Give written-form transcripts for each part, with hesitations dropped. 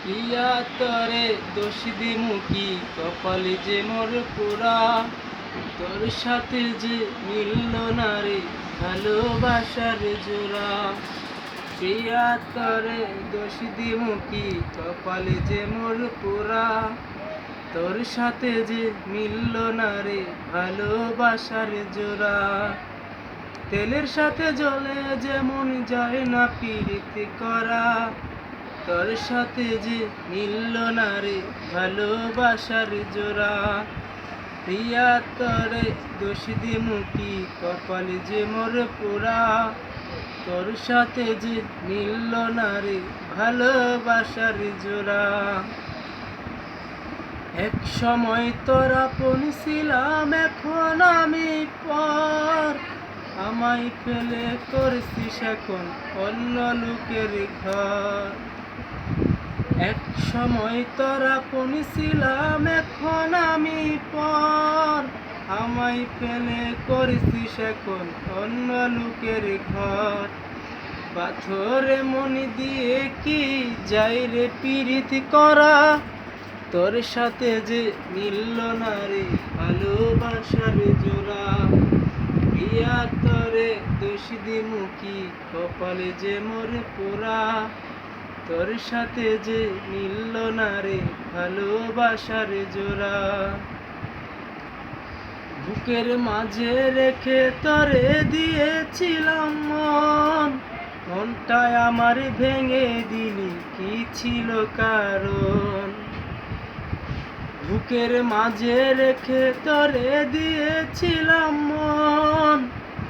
প্রিয়া তরে দোষ দিমু কি কপালে যে মোর পুরা, তোর সাথে যে মিলল না রে ভালোবাসার জোড়া। প্রিয়া তরে দোষ দিমু কি কপালে যে মোর পুরা, তোর সাথে যে মিলল না রে ভালোবাসার জোড়া। তেলের সাথে জলে যেমন যায় না পীড়িত করা, তোর সাথে যে মিলল না রে ভালোবাসার জোড়া। প্রিয়া তরে দোষ দিমু কি কপালে যে মোর পোড়া, তোর সাথে যে মিলল না রে ভালোবাসার জোড়া। এক সময় তোর আপন ছিলাম, এখন আমি পর, আমায় ফেলে করছিস এখন অন্য লোকের ঘর। এক সময় তোর আপন ছিলাম, এখন আমি পর, আমায় ফেলে করছিস এখন অন্য লোকের ঘর। পাথরে মনি দিয়ে কি যাই রে পীড়িত করা, তোর সাথে যে মিলল না রে ভালোবাসার জোড়া। প্রিয়া তরে দোষ দিমু কি কপালে যে মোর পোড়া, তোর সাথে যে মিলল না রে ভালোবাসার জোড়া। বুকের মাঝে রেখে তরে দিয়েছিলাম মন, মনটায় আমার ভেঙে দিলি কি ছিল কারণ। বুকের মাঝে রেখে তরে দিয়েছিলাম মন,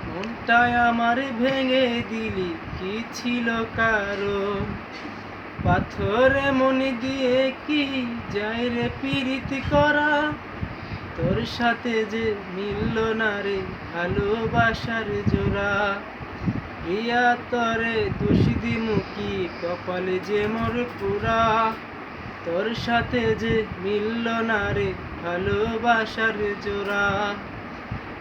মনটায় আমার ভেঙে দিলি কি ছিল কারণ। পাথরে মনি দিয়ে কি যাই রে পীড়িত করা, তোর সাথে যে মিলল না রে ভালোবাসার জোড়া। প্রিয়া তরে দোষ দিমু কি কপালে যে মোর পুরা, তোর সাথে যে মিলল না রে ভালোবাসার জোড়া।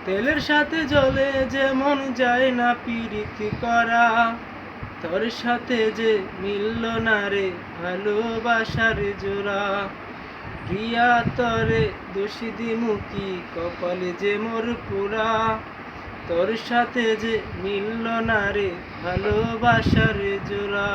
তেলের সাথে জলে যেমন যায় না পীড়িত করা, তোর সাথে যে মিলল না রে ভালোবাসার জোড়া। প্রিয়া তরে দোষ দিমু কি কপালে যে মোর পুরা, তোর সাথে যে মিলল না রে ভালোবাসার জোড়া।